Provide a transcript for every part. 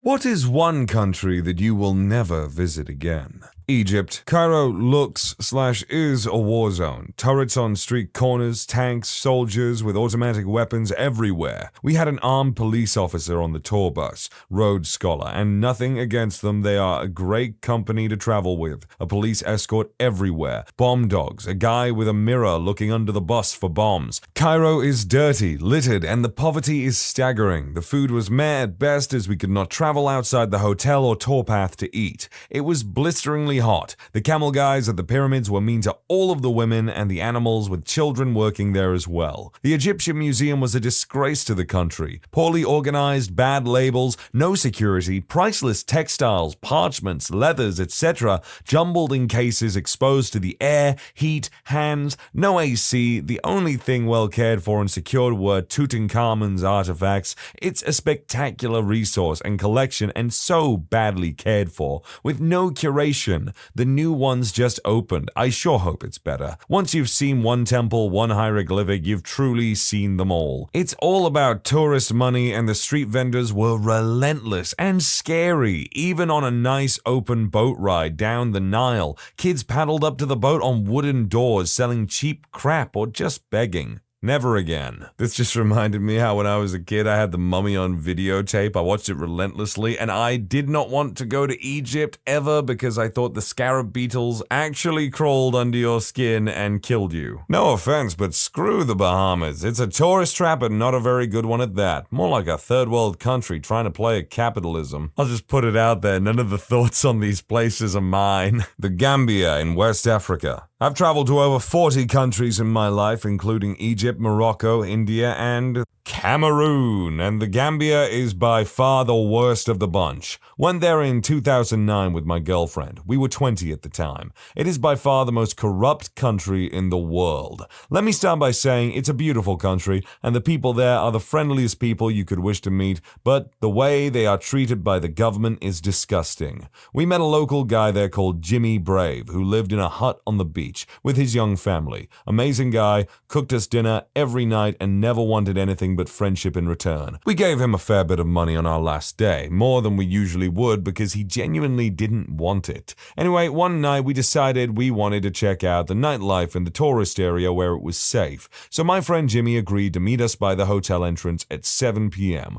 What is one country that you will never visit again? Egypt. Cairo looks/is a war zone. Turrets on street corners, tanks, soldiers with automatic weapons everywhere. We had an armed police officer on the tour bus, Rhodes Scholar, and nothing against them. They are a great company to travel with. A police escort everywhere. Bomb dogs, a guy with a mirror looking under the bus for bombs. Cairo is dirty, littered, and the poverty is staggering. The food was meh at best as we could not travel outside the hotel or tour path to eat. It was blisteringly hot. The camel guys at the pyramids were mean to all of the women and the animals, with children working there as well. The Egyptian Museum was a disgrace to the country. Poorly organized, bad labels, no security, priceless textiles, parchments, leathers, etc., jumbled in cases exposed to the air, heat, hands, no AC. The only thing well cared for and secured were Tutankhamun's artifacts. It's a spectacular resource and collection, and so badly cared for, with no curation. The new one's just opened. I sure hope it's better. Once you've seen one temple, one hieroglyphic, you've truly seen them all. It's all about tourist money, and the street vendors were relentless and scary. Even on a nice open boat ride down the Nile, kids paddled up to the boat on wooden doors selling cheap crap or just begging. Never again. This just reminded me how when I was a kid I had The Mummy on videotape. I watched it relentlessly, and I did not want to go to Egypt ever because I thought the scarab beetles actually crawled under your skin and killed you. No offense, but screw the Bahamas. It's a tourist trap and not a very good one at that. More like a third world country trying to play at capitalism. I'll just put it out there, none of the thoughts on these places are mine. The Gambia in West Africa. I've traveled to over 40 countries in my life, including Egypt, Morocco, India, and Cameroon, and the Gambia is by far the worst of the bunch. Went there in 2009 with my girlfriend. We were 20 at the time. It is by far the most corrupt country in the world. Let me start by saying it's a beautiful country, and the people there are the friendliest people you could wish to meet, but the way they are treated by the government is disgusting. We met a local guy there called Jimmy Brave, who lived in a hut on the beach with his young family. Amazing guy, cooked us dinner every night and never wanted anything but friendship in return. We gave him a fair bit of money on our last day, more than we usually would because he genuinely didn't want it. Anyway, one night we decided we wanted to check out the nightlife in the tourist area where it was safe. So my friend Jimmy agreed to meet us by the hotel entrance at 7 p.m.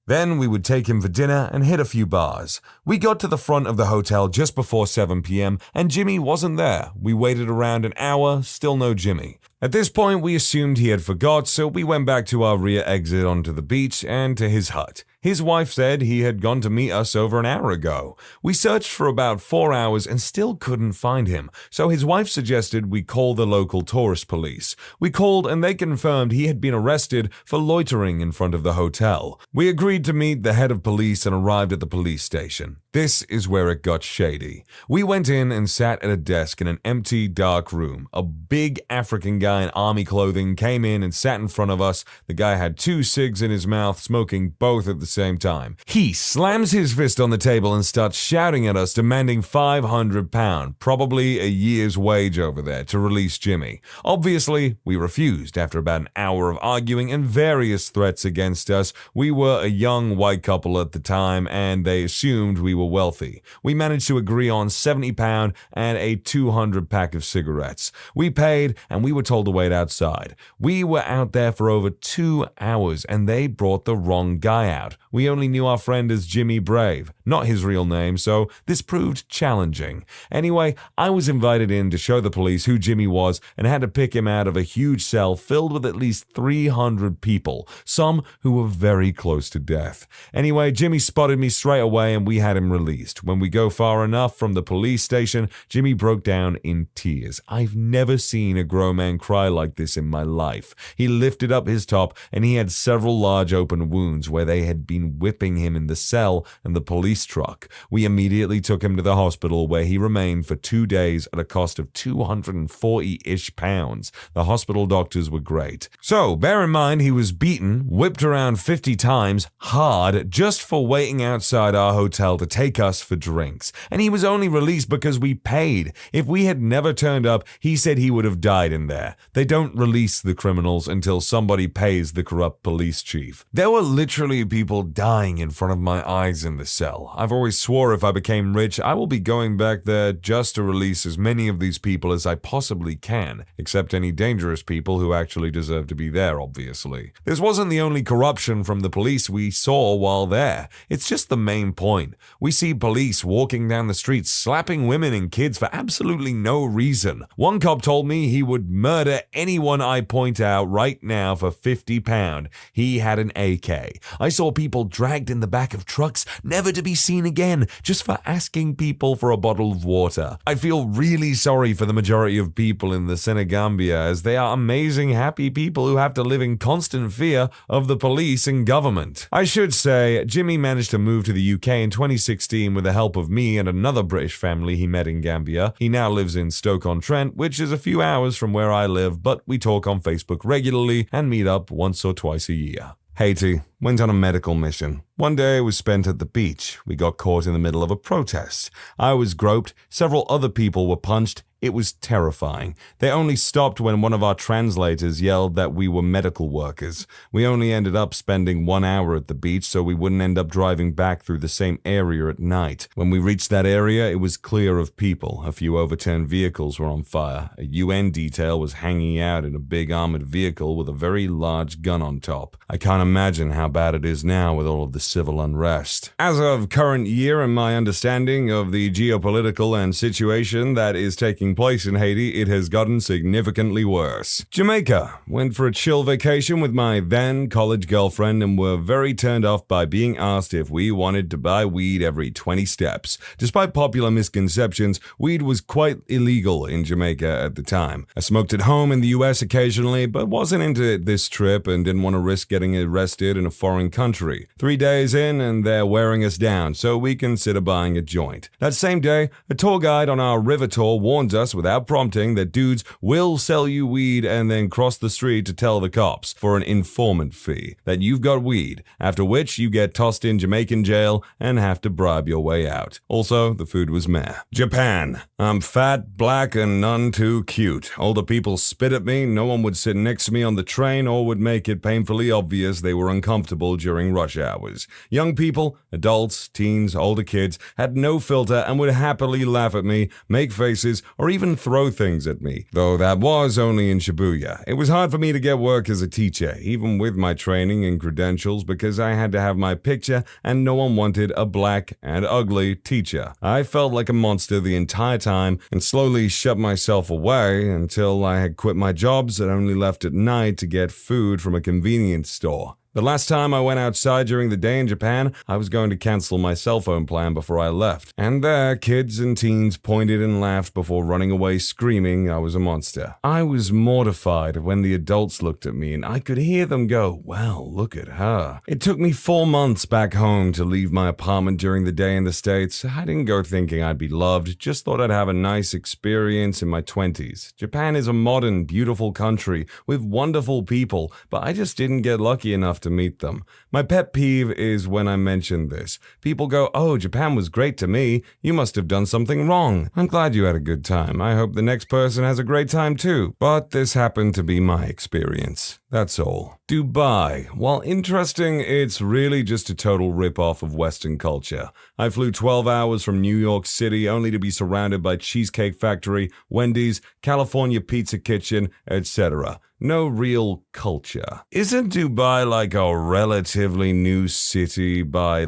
Then we would take him for dinner and hit a few bars. We got to the front of the hotel just before 7 p.m. and Jimmy wasn't there. We waited around an hour, still no Jimmy. At this point, we assumed he had forgot, so we went back to our rear exit onto the beach and to his hut. His wife said he had gone to meet us over an hour ago. We searched for about 4 hours and still couldn't find him, so his wife suggested we call the local tourist police. We called and they confirmed he had been arrested for loitering in front of the hotel. We agreed to meet the head of police and arrived at the police station. This is where it got shady. We went in and sat at a desk in an empty, dark room. A big African guy in army clothing came in and sat in front of us. The guy had 2 cigs in his mouth, smoking both at the same time. He slams his fist on the table and starts shouting at us, demanding £500, probably a year's wage over there, to release Jimmy. Obviously, we refused after about an hour of arguing and various threats against us. We were a young white couple at the time, and they assumed we were wealthy. We managed to agree on £70 and a 200 pack of cigarettes. We paid, and we were told to wait outside. We were out there for over 2 hours, and they brought the wrong guy out. We only knew our friend as Jimmy Brave, not his real name, so this proved challenging. Anyway, I was invited in to show the police who Jimmy was and had to pick him out of a huge cell filled with at least 300 people, some who were very close to death. Anyway, Jimmy spotted me straight away and we had him released. When we go far enough from the police station, Jimmy broke down in tears. I've never seen a grown man cry like this in my life. He lifted up his top and he had several large open wounds where they had been whipping him in the cell and the police truck. We immediately took him to the hospital where he remained for 2 days at a cost of £240-ish. The hospital doctors were great. So, bear in mind he was beaten, whipped around 50 times, hard, just for waiting outside our hotel to take us for drinks. And he was only released because we paid. If we had never turned up, he said he would have died in there. They don't release the criminals until somebody pays the corrupt police chief. There were literally people dying in front of my eyes in the cell. I've always swore if I became rich, I will be going back there just to release as many of these people as I possibly can, except any dangerous people who actually deserve to be there, obviously. This wasn't the only corruption from the police we saw while there. It's just the main point. We see police walking down the streets slapping women and kids for absolutely no reason. One cop told me he would murder anyone I point out right now for £50. He had an AK. I saw people dragged in the back of trucks, never to be seen again, just for asking people for a bottle of water. I feel really sorry for the majority of people in the Senegambia, as they are amazing, happy people who have to live in constant fear of the police and government. I should say, Jimmy managed to move to the UK in 2016 with the help of me and another British family he met in Gambia. He now lives in Stoke-on-Trent, which is a few hours from where I live, but we talk on Facebook regularly and meet up once or twice a year. Haiti went on a medical mission. One day was spent at the beach. We got caught in the middle of a protest. I was groped. Several other people were punched. It was terrifying. They only stopped when one of our translators yelled that we were medical workers. We only ended up spending 1 hour at the beach so we wouldn't end up driving back through the same area at night. When we reached that area, it was clear of people. A few overturned vehicles were on fire. A UN detail was hanging out in a big armored vehicle with a very large gun on top. I can't imagine how bad it is now with all of the civil unrest. As of current year and my understanding of the geopolitical and situation that is taking place in Haiti, it has gotten significantly worse. Jamaica. Went for a chill vacation with my then college girlfriend and were very turned off by being asked if we wanted to buy weed every 20 steps. Despite popular misconceptions, weed was quite illegal in Jamaica at the time. I smoked at home in the US occasionally, but wasn't into this trip and didn't want to risk getting arrested in a foreign country. 3 days in and they're wearing us down, so we consider buying a joint. That same day, a tour guide on our river tour warns us without prompting that dudes will sell you weed and then cross the street to tell the cops for an informant fee that you've got weed, after which you get tossed in Jamaican jail and have to bribe your way out. Also, the food was meh. Japan. I'm fat, black, and none too cute. Older people spit at me, no one would sit next to me on the train or would make it painfully obvious they were uncomfortable during rush hours. Young people, adults, teens, older kids, had no filter and would happily laugh at me, make faces, or even throw things at me, though that was only in Shibuya. It was hard for me to get work as a teacher, even with my training and credentials, because I had to have my picture and no one wanted a black and ugly teacher. I felt like a monster the entire time and slowly shut myself away until I had quit my jobs and only left at night to get food from a convenience store. The last time I went outside during the day in Japan, I was going to cancel my cell phone plan before I left. And there, kids and teens pointed and laughed before running away screaming I was a monster. I was mortified when the adults looked at me and I could hear them go, "Well, look at her." It took me 4 months back home to leave my apartment during the day in the States. I didn't go thinking I'd be loved, just thought I'd have a nice experience in my 20s. Japan is a modern, beautiful country with wonderful people, but I just didn't get lucky enough to meet them. My pet peeve is when I mention this. People go, "Oh, Japan was great to me. You must have done something wrong." I'm glad you had a good time. I hope the next person has a great time too. But this happened to be my experience. That's all. Dubai. While interesting, it's really just a total rip-off of Western culture. I flew 12 hours from New York City only to be surrounded by Cheesecake Factory, Wendy's, California Pizza Kitchen, etc. No real culture. Isn't Dubai like a relatively new city by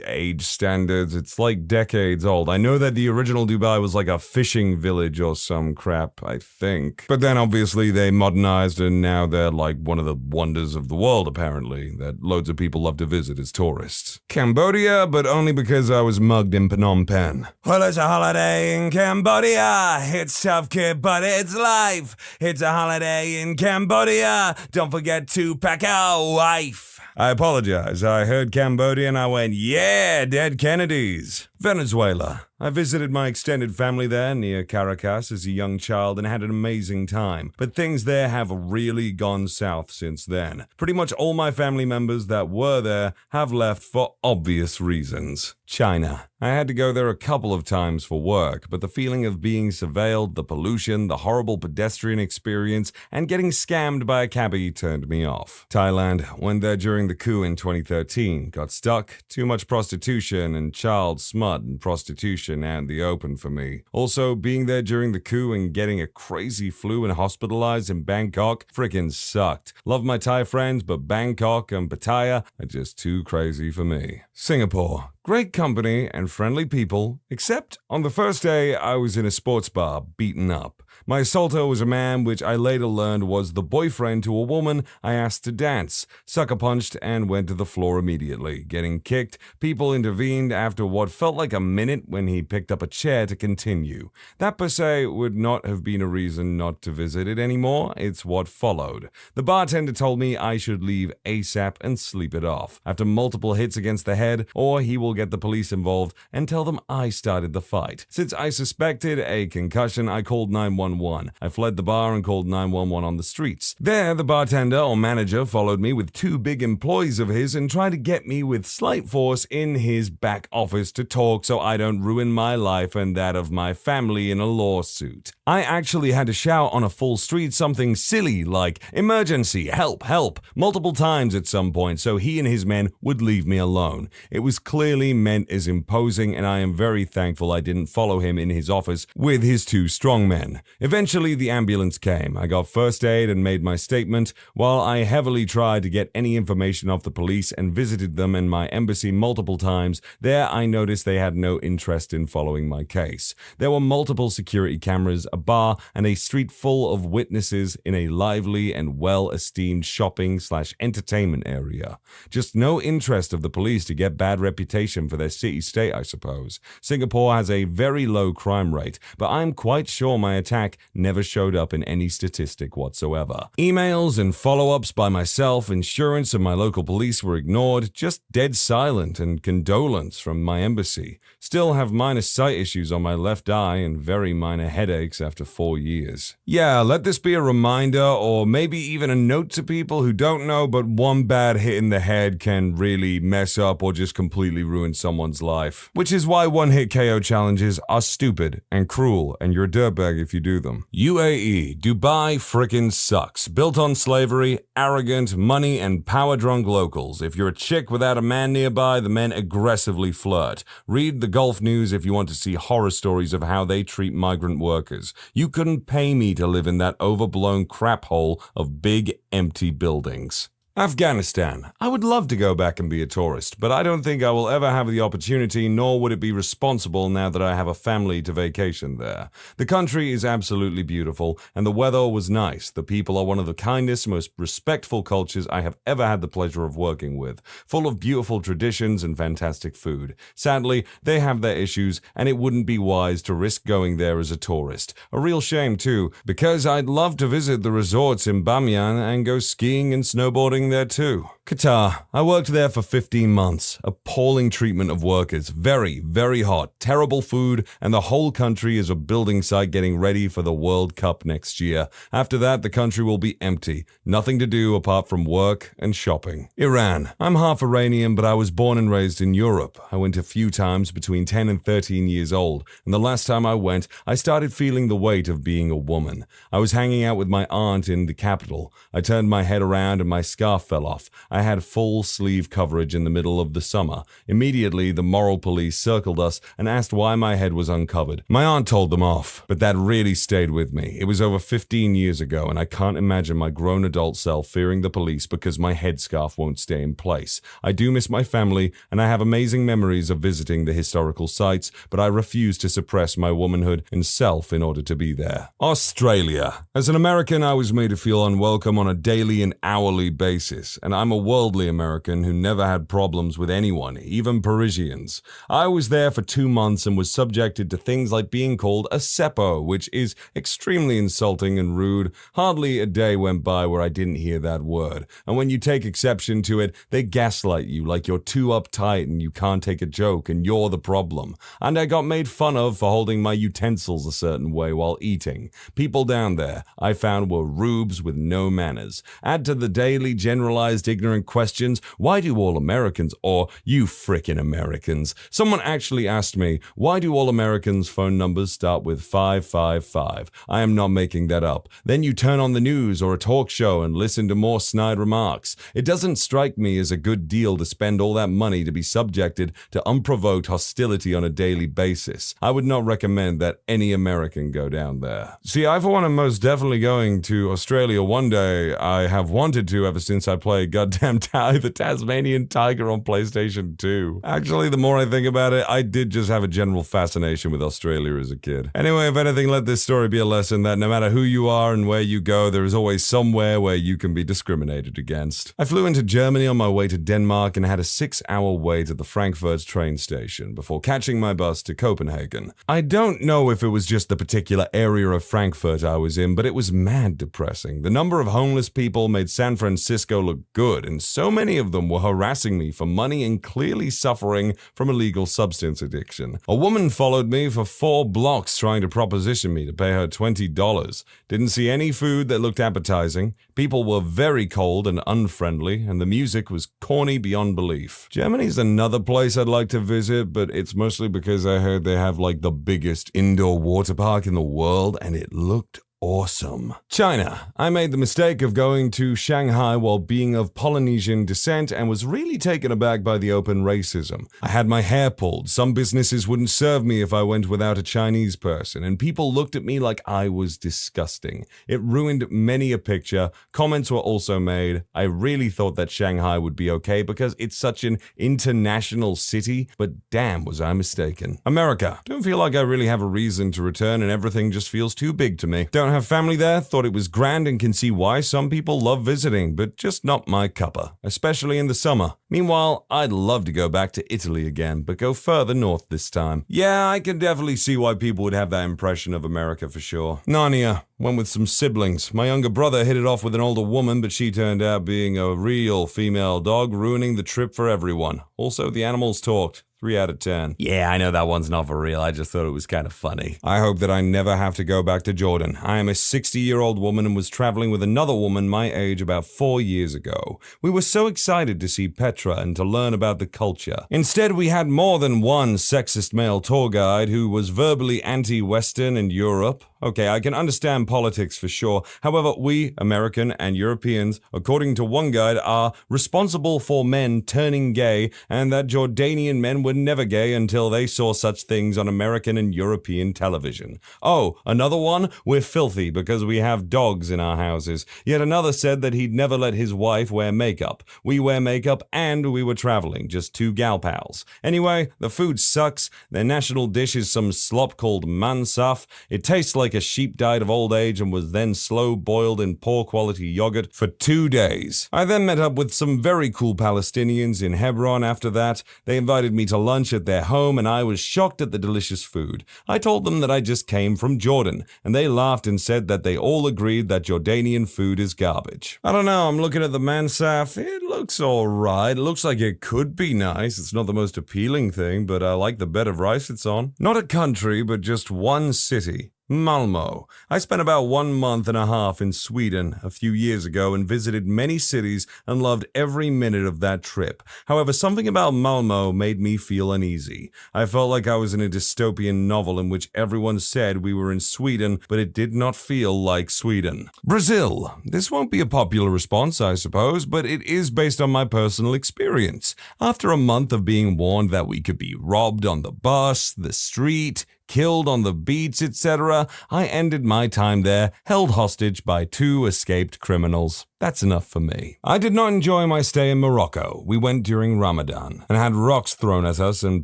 age standards? It's like decades old. I know that the original Dubai was like a fishing village or some crap, I think. But then obviously they modernized and now they're like one of the wonders of the world apparently, that loads of people love to visit as tourists. Cambodia, but only because I was mugged in Phnom Penh. Well, it's a holiday in Cambodia. It's tough, kid, but it's life. It's a holiday in Cambodia. Don't forget to pack a wife. I apologize. I heard Cambodia and I went, yeah, dead Kennedys. Venezuela. I visited my extended family there near Caracas as a young child and had an amazing time, but things there have really gone south since then. Pretty much all my family members that were there have left for obvious reasons. China. I had to go there a couple of times for work, but the feeling of being surveilled, the pollution, the horrible pedestrian experience, and getting scammed by a cabbie turned me off. Thailand. Went there during the coup in 2013. Got stuck. Too much prostitution and child smut and prostitution out in the open for me. Also, being there during the coup and getting a crazy flu and hospitalized in Bangkok frickin' sucked. Love my Thai friends, but Bangkok and Pattaya are just too crazy for me. Singapore. Great company and friendly people, except on the first day I was in a sports bar, beaten up. My assaulter was a man which I later learned was the boyfriend to a woman I asked to dance. Sucker punched and went to the floor immediately. Getting kicked, people intervened after what felt like a minute when he picked up a chair to continue. That per se would not have been a reason not to visit it anymore, it's what followed. The bartender told me I should leave ASAP and sleep it off. After multiple hits against the head, or he will get the police involved and tell them I started the fight. Since I suspected a concussion, I called 911. I fled the bar and called 911 on the streets. There, the bartender or manager followed me with two big employees of his and tried to get me with slight force in his back office to talk so I don't ruin my life and that of my family in a lawsuit. I actually had to shout on a full street something silly like, "Emergency, help, help," multiple times at some point so he and his men would leave me alone. It was clearly meant as imposing, and I am very thankful I didn't follow him in his office with his two strongmen. Eventually, the ambulance came. I got first aid and made my statement. While I heavily tried to get any information off the police and visited them and my embassy multiple times, there I noticed they had no interest in following my case. There were multiple security cameras, a bar, and a street full of witnesses in a lively and well-esteemed shopping/entertainment area. Just no interest of the police to get bad reputation for their city-state, I suppose. Singapore has a very low crime rate, but I'm quite sure my attack never showed up in any statistic whatsoever. Emails and follow-ups by myself, insurance, and my local police were ignored, just dead silent, and condolence from my embassy. Still have minor sight issues on my left eye and very minor headaches after 4 years. Yeah, let this be a reminder or maybe even a note to people who don't know, but one bad hit in the head can really mess up or just completely ruin someone's life. Which is why one-hit KO challenges are stupid and cruel, and you're a dirtbag if you do them. UAE, Dubai frickin' sucks. Built on slavery, arrogant, money, and power-drunk locals. If you're a chick without a man nearby, the men aggressively flirt. Read the Gulf News if you want to see horror stories of how they treat migrant workers. You couldn't pay me to live in that overblown crap hole of big, empty buildings. Afghanistan. I would love to go back and be a tourist, but I don't think I will ever have the opportunity, nor would it be responsible now that I have a family to vacation there. The country is absolutely beautiful, and the weather was nice. The people are one of the kindest, most respectful cultures I have ever had the pleasure of working with, full of beautiful traditions and fantastic food. Sadly, they have their issues, and it wouldn't be wise to risk going there as a tourist. A real shame, too, because I'd love to visit the resorts in Bamiyan and go skiing and snowboarding there too. Qatar. I worked there for 15 months. Appalling treatment of workers. Very, very hot. Terrible food, and the whole country is a building site getting ready for the World Cup next year. After that, the country will be empty. Nothing to do apart from work and shopping. Iran. I'm half Iranian, but I was born and raised in Europe. I went a few times between 10 and 13 years old, and the last time I went, I started feeling the weight of being a woman. I was hanging out with my aunt in the capital. I turned my head around and my scarf fell off. I had full sleeve coverage in the middle of the summer. Immediately, the moral police circled us and asked why my head was uncovered. My aunt told them off, but that really stayed with me. It was over 15 years ago, and I can't imagine my grown adult self fearing the police because my headscarf won't stay in place. I do miss my family, and I have amazing memories of visiting the historical sites, but I refuse to suppress my womanhood and self in order to be there. Australia. As an American, I was made to feel unwelcome on a daily and hourly basis basis, and I'm a worldly American who never had problems with anyone, even Parisians. I was there for 2 months and was subjected to things like being called a seppo, which is extremely insulting and rude. Hardly a day went by where I didn't hear that word, and when you take exception to it, they gaslight you like you're too uptight and you can't take a joke and you're the problem. And I got made fun of for holding my utensils a certain way while eating. People down there, I found, were rubes with no manners. Add to the daily generalized ignorant questions, why do all Americans, or you frickin' Americans? Someone actually asked me, why do all Americans' phone numbers start with 555? I am not making that up. Then you turn on the news or a talk show and listen to more snide remarks. It doesn't strike me as a good deal to spend all that money to be subjected to unprovoked hostility on a daily basis. I would not recommend that any American go down there. See, I for one am most definitely going to Australia one day. I have wanted to ever since I played goddamn the Tasmanian Tiger on PlayStation 2. Actually, the more I think about it, I did just have a general fascination with Australia as a kid. Anyway, if anything, let this story be a lesson that no matter who you are and where you go, there is always somewhere where you can be discriminated against. I flew into Germany on my way to Denmark and had a 6-hour wait at the Frankfurt train station before catching my bus to Copenhagen. I don't know if it was just the particular area of Frankfurt I was in, but it was mad depressing. The number of homeless people made San Francisco look good, and so many of them were harassing me for money and clearly suffering from illegal substance addiction. A woman followed me for 4 blocks trying to proposition me to pay her $20. Didn't see any food that looked appetizing. People were very cold and unfriendly, and the music was corny beyond belief. Germany's another place I'd like to visit, but it's mostly because I heard they have like the biggest indoor water park in the world, and it looked awesome. China. I made the mistake of going to Shanghai while being of Polynesian descent and was really taken aback by the open racism. I had my hair pulled. Some businesses wouldn't serve me if I went without a Chinese person, and people looked at me like I was disgusting. It ruined many a picture. Comments were also made. I really thought that Shanghai would be okay because it's such an international city, but damn was I mistaken. America. Don't feel like I really have a reason to return and everything just feels too big to me. Don't have family there, thought it was grand and can see why some people love visiting, but just not my cuppa, especially in the summer. Meanwhile, I'd love to go back to Italy again, but go further north this time. Yeah, I can definitely see why people would have that impression of America for sure. Narnia. Went with some siblings. My younger brother hit it off with an older woman, but she turned out being a real female dog, ruining the trip for everyone. Also, the animals talked. 3 out of 10. Yeah, I know that one's not for real. I just thought it was kind of funny. I hope that I never have to go back to Jordan. I am a 60-year-old woman and was traveling with another woman my age about 4 years ago. We were so excited to see Petra and to learn about the culture. Instead, we had more than one sexist male tour guide who was verbally anti-Western and Europe. Okay, I can understand politics for sure. However, we, American and Europeans, according to one guide, are responsible for men turning gay, and that Jordanian men were never gay until they saw such things on American and European television. Oh, another one? We're filthy because we have dogs in our houses. Yet another said that he'd never let his wife wear makeup. We wear makeup and we were traveling, just 2 gal pals. Anyway, the food sucks. Their national dish is some slop called mansaf. It tastes like a sheep died of old age and was then slow boiled in poor quality yogurt for 2 days. I then met up with some very cool Palestinians in Hebron after that. They invited me to lunch at their home and I was shocked at the delicious food. I told them that I just came from Jordan and they laughed and said that they all agreed that Jordanian food is garbage. I don't know, I'm looking at the mansaf. It looks alright. It looks like it could be nice. It's not the most appealing thing, but I like the bed of rice it's on. Not a country, but just one city. Malmö. I spent about 1 month and a half in Sweden a few years ago and visited many cities and loved every minute of that trip. However, something about Malmö made me feel uneasy. I felt like I was in a dystopian novel in which everyone said we were in Sweden, but it did not feel like Sweden. Brazil. This won't be a popular response, I suppose, but it is based on my personal experience. After a month of being warned that we could be robbed on the bus, the street, killed on the beach, etc., I ended my time there, held hostage by 2 escaped criminals. That's enough for me. I did not enjoy my stay in Morocco. We went during Ramadan and had rocks thrown at us and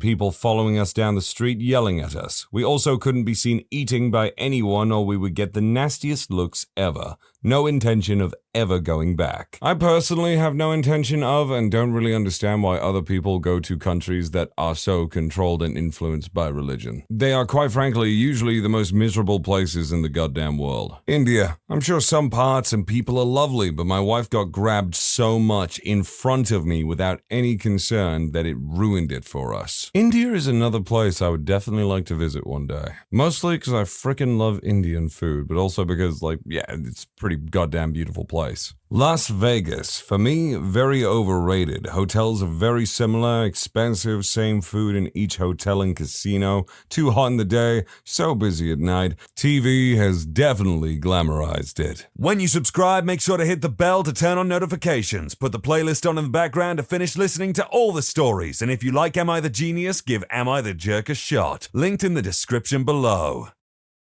people following us down the street yelling at us. We also couldn't be seen eating by anyone or we would get the nastiest looks ever. No intention of ever going back. I personally have no intention of and don't really understand why other people go to countries that are so controlled and influenced by religion. They are, quite frankly, usually the most miserable places in the goddamn world. India. I'm sure some parts and people are lovely, but my wife got grabbed so much in front of me without any concern that it ruined it for us. India is another place I would definitely like to visit one day. Mostly because I frickin' love Indian food, but also because, it's pretty goddamn beautiful place. Las Vegas. For me, very overrated. Hotels are very similar, expensive, same food in each hotel and casino, too hot in the day, so busy at night. TV has definitely glamorized it. When you subscribe, make sure to hit the bell to turn on notifications. Put the playlist on in the background to finish listening to all the stories. And if you like Am I the Genius, give Am I the Jerk a shot. Linked in the description below.